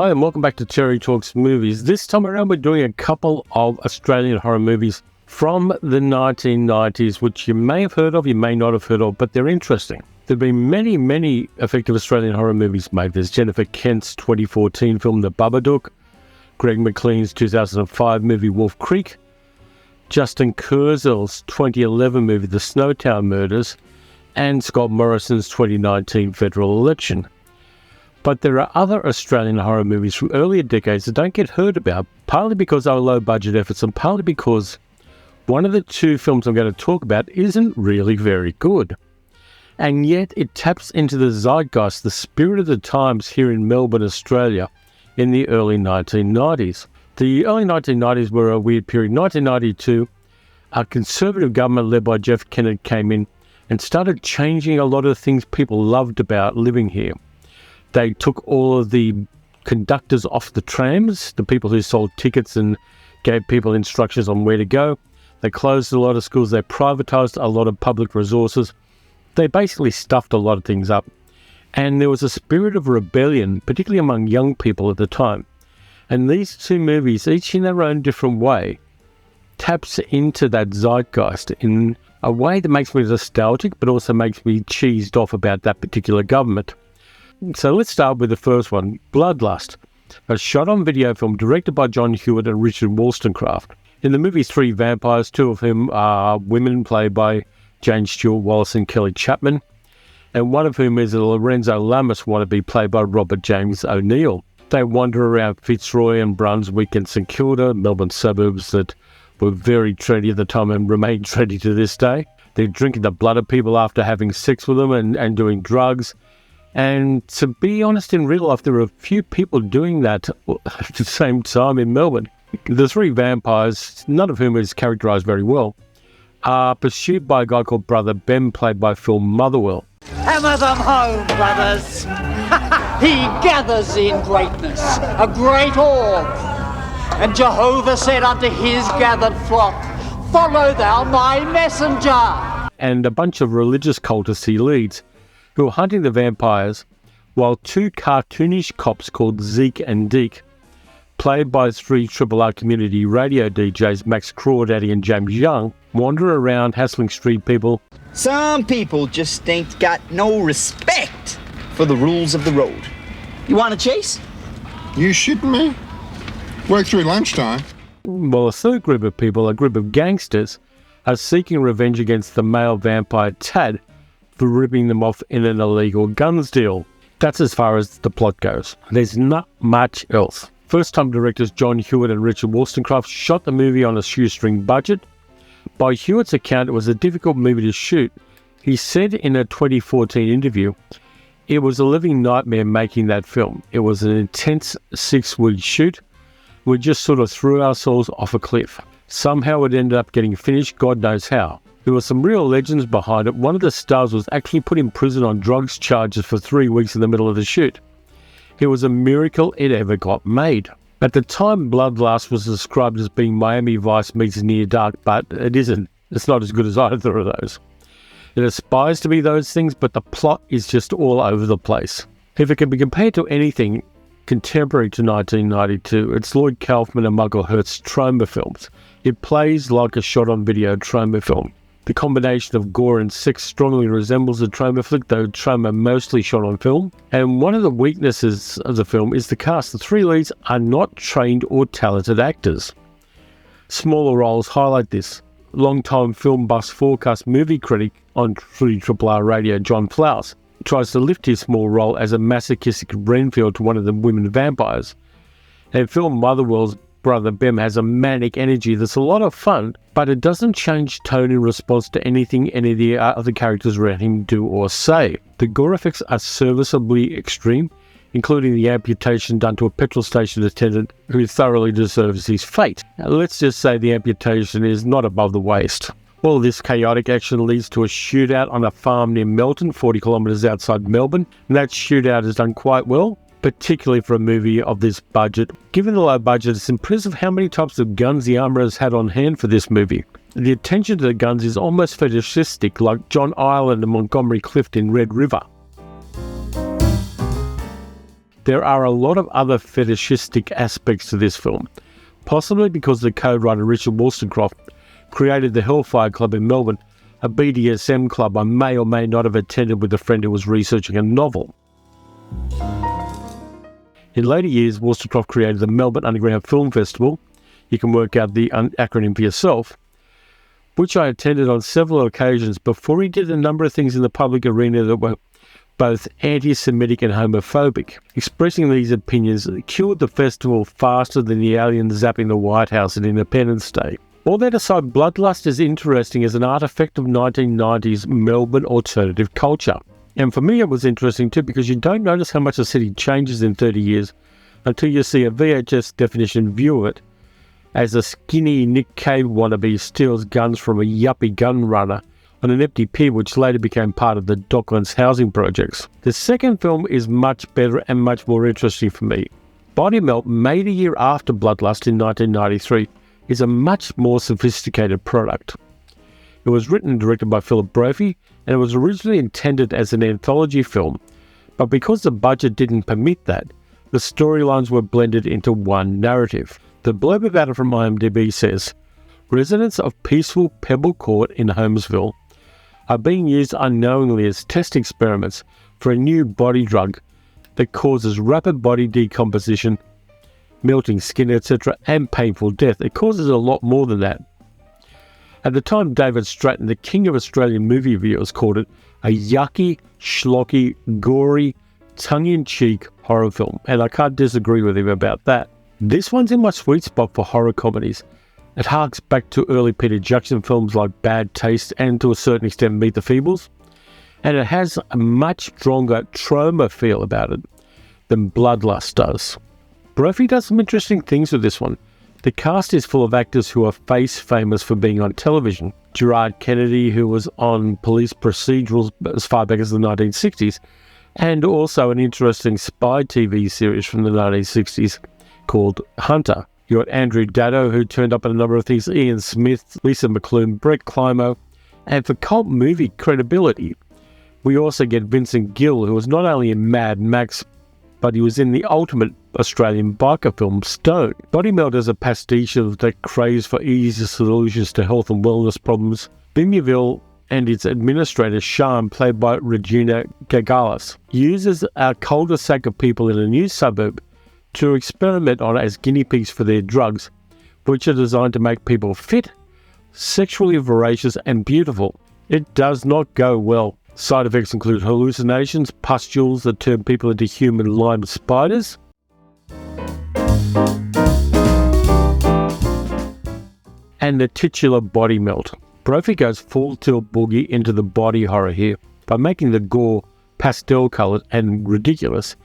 Hi, and welcome back to Terry Talks Movies. This time around, we're doing a couple of Australian horror movies from the 1990s, which you may have heard of, you may not have heard of, but they're interesting. There have been many effective Australian horror movies made. There's Jennifer Kent's 2014 film The Babadook, Greg McLean's 2005 movie Wolf Creek, Justin Kurzel's 2011 movie The Snowtown Murders, and Scott Morrison's 2019 federal election. But there are other Australian horror movies from earlier decades that don't get heard about, partly because they were low-budget efforts and partly because one of the two films I'm going to talk about isn't really very good. And yet it taps into the zeitgeist, the spirit of the times here in Melbourne, Australia, in the early 1990s. The early 1990s were a weird period. 1992, a Conservative government led by Jeff Kennett came in and started changing a lot of the things people loved about living here. They took all of the conductors off the trams, the people who sold tickets and gave people instructions on where to go. They closed a lot of schools. They privatised a lot of public resources. They basically stuffed a lot of things up. And there was a spirit of rebellion, particularly among young people at the time. And these two movies, each in their own different way, taps into that zeitgeist in a way that makes me nostalgic, but also makes me cheesed off about that particular government. So let's start with the first one, Bloodlust, a shot-on-video film directed by John Hewitt and Richard Wollstonecraft. In the movie, three vampires, two of whom are women played by Jane Stewart Wallace and Kelly Chapman, and one of whom is a Lorenzo Lamas wannabe played by Robert James O'Neill. They wander around Fitzroy and Brunswick and St Kilda, Melbourne suburbs that were very trendy at the time and remain trendy to this day. They're drinking the blood of people after having sex with them and doing drugs. And to be honest, in real life, there are a few people doing that at the same time in Melbourne. The three vampires, none of whom is characterised very well, are pursued by a guy called Brother Ben, played by Phil Motherwell. Hammer them home, brothers. He gathers in greatness, a great orb. And Jehovah said unto his gathered flock, follow thou my messenger. And a bunch of religious cultists he leads, who are hunting the vampires, while two cartoonish cops called Zeke and Deke, played by three Triple R community radio DJs Max Crawdaddy and James Young, wander around hassling street people. Some people just ain't got no respect for the rules of the road. You want to chase? You shitting me? Work through lunchtime. While a third group of people, a group of gangsters, are seeking revenge against the male vampire Tad for ripping them off in an illegal guns deal. That's as far as the plot goes. There's not much else. First-time directors John Hewitt and Richard Wollstonecraft shot the movie on a shoestring budget. By Hewitt's account, it was a difficult movie to shoot. He said in a 2014 interview, it was a living nightmare making that film. It was an intense 6-week shoot. We just sort of threw ourselves off a cliff. Somehow it ended up getting finished, God knows how. There were some real legends behind it. One of the stars was actually put in prison on drugs charges for 3 weeks in the middle of the shoot. It was a miracle it ever got made. At the time, Bloodlust was described as being Miami Vice meets Near Dark, but it isn't. It's not as good as either of those. It aspires to be those things, but the plot is just all over the place. If it can be compared to anything contemporary to 1992, it's Lloyd Kaufman and Michael Hurt's Troma films. It plays like a shot-on-video Troma film. The combination of gore and sex strongly resembles a Troma flick, though Troma mostly shot on film. And one of the weaknesses of the film is the cast. The three leads are not trained or talented actors. Smaller roles highlight this. Long-time film buff forecast movie critic on Triple R Radio, John Flowers, tries to lift his small role as a masochistic Renfield to one of the women vampires. And Phil Motherwell's brother Bem has a manic energy that's a lot of fun, but it doesn't change tone in response to anything any of the other characters around him do or say. The gore effects are serviceably extreme, including the amputation done to a petrol station attendant who thoroughly deserves his fate. Now, let's just say the amputation is not above the waist. All this chaotic action leads to a shootout on a farm near Melton, 40 kilometres outside Melbourne, and that shootout is done quite well, particularly for a movie of this budget. Given the low budget, it's impressive how many types of guns the armourers had on hand for this movie. The attention to the guns is almost fetishistic, like John Ireland and Montgomery Clift in Red River. There are a lot of other fetishistic aspects to this film, possibly because the co-writer Richard Wollstonecraft created the Hellfire Club in Melbourne, a BDSM club I may or may not have attended with a friend who was researching a novel. In later years, Wollstonecraft created the Melbourne Underground Film Festival. You can work out the acronym for yourself, which I attended on several occasions before he did a number of things in the public arena that were both anti-Semitic and homophobic. Expressing these opinions cured the festival faster than the aliens zapping the White House at Independence Day. All that aside, Bloodlust is interesting as an artifact of 1990s Melbourne alternative culture. And for me it was interesting too, because you don't notice how much a city changes in 30 years until you see a VHS definition view of it as a skinny Nick Cave wannabe steals guns from a yuppie gun runner on an empty pier which later became part of the Docklands housing projects. The second film is much better and much more interesting for me. Body Melt, made a year after Bloodlust in 1993, is a much more sophisticated product. It was written and directed by Philip Brophy, and it was originally intended as an anthology film, but because the budget didn't permit that, the storylines were blended into one narrative. The blurb about it from IMDb says, "Residents of peaceful Pebble Court in Holmesville are being used unknowingly as test experiments for a new body drug that causes rapid body decomposition, melting skin, etc., and painful death." It causes a lot more than that. At the time, David Stratton, the king of Australian movie reviewers, called it a yucky, schlocky, gory, tongue-in-cheek horror film, and I can't disagree with him about that. This one's in my sweet spot for horror comedies. It harks back to early Peter Jackson films like Bad Taste and to a certain extent Meet the Feebles, and it has a much stronger trauma feel about it than Bloodlust does. Brophy does some interesting things with this one. The cast is full of actors who are famous for being on television. Gerard Kennedy, who was on police procedurals as far back as the 1960s, and also an interesting spy TV series from the 1960s called Hunter. You got Andrew Daddo, who turned up in a number of things, Ian Smith, Lisa McClune, Brett Climo, and for cult movie credibility, we also get Vincent Gill, who was not only in Mad Max, but he was in the ultimate Australian biker film, Stone. Body Melt is a pastiche of the craze for easy solutions to health and wellness problems. Vimyville and its administrator, Sharm, played by Regina Gagalis, uses a cul-de-sac of people in a new suburb to experiment on as guinea pigs for their drugs, which are designed to make people fit, sexually voracious, and beautiful. It does not go well. Side effects include hallucinations, pustules that turn people into human lime spiders, and the titular body melt. Brophy goes full tilt boogie into the body horror here. By making the gore pastel-coloured and ridiculous,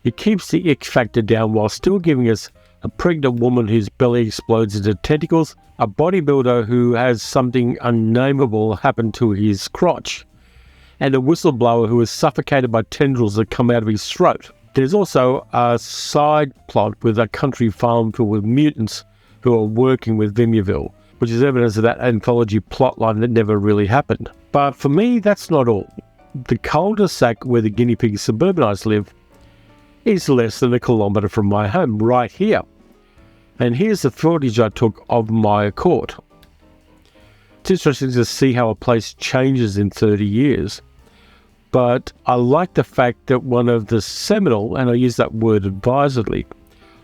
it keeps the ick factor down while still giving us a pregnant woman whose belly explodes into tentacles, a bodybuilder who has something unnameable happen to his crotch, and a whistleblower who is suffocated by tendrils that come out of his throat. There's also a side plot with a country farm filled with mutants who are working with Vimyville, which is evidence of that anthology plotline that never really happened. But for me, that's not all. The cul-de-sac where the guinea pig suburbanites live is less than a kilometre from my home, right here. And here's the footage I took of my court. It's interesting to see how a place changes in 30 years. But I like the fact that one of the seminal, and I use that word advisedly,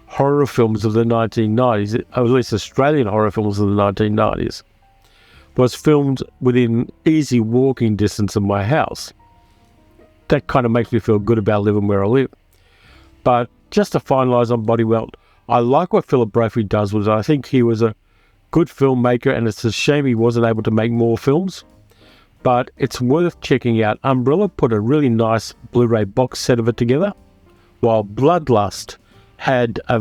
horror films of the 1990s, or at least Australian horror films of the 1990s, was filmed within easy walking distance of my house. That kind of makes me feel good about living where I live. But just to finalise on Body Melt, I like what Philip Brophy does with it. I think he was a good filmmaker, and it's a shame he wasn't able to make more films. But it's worth checking out. Umbrella put a really nice Blu-ray box set of it together, while Bloodlust had a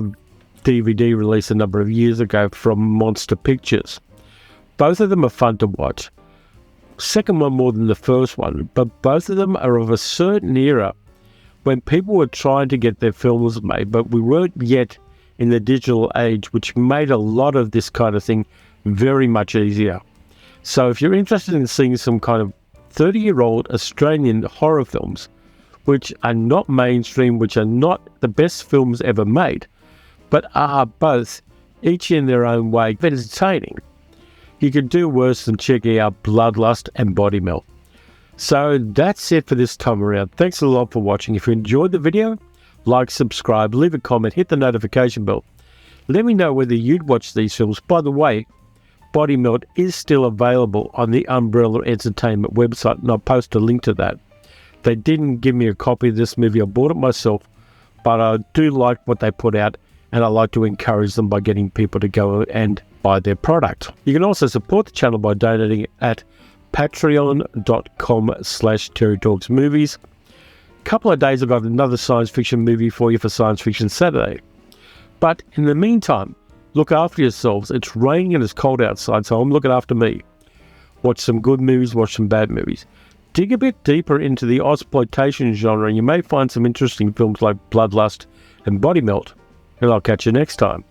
DVD release a number of years ago from Monster Pictures. Both of them are fun to watch. Second one more than the first one, but both of them are of a certain era when people were trying to get their films made, but we weren't yet in the digital age, which made a lot of this kind of thing very much easier. So if you're interested in seeing some kind of 30-year-old Australian horror films which are not mainstream, which are not the best films ever made, but are both, each in their own way, entertaining. You could do worse than checking out Bloodlust and Body Melt. So that's it for this time around. Thanks a lot for watching. If you enjoyed the video, like, subscribe, leave a comment, hit the notification bell. Let me know whether you'd watch these films. By the way, Body Melt is still available on the Umbrella Entertainment website, and I'll post a link to that. They didn't give me a copy of this movie. I bought it myself, but I do like what they put out, and I like to encourage them by getting people to go and buy their product. You can also support the channel by donating at patreon.com/TerryTalksMovies. Couple of days I've got another science fiction movie for you for Science Fiction Saturday. But in the meantime, look after yourselves. It's raining and it's cold outside, so I'm looking after me. Watch some good movies, watch some bad movies. Dig a bit deeper into the Ozploitation genre and you may find some interesting films like Bloodlust and Body Melt. And I'll catch you next time.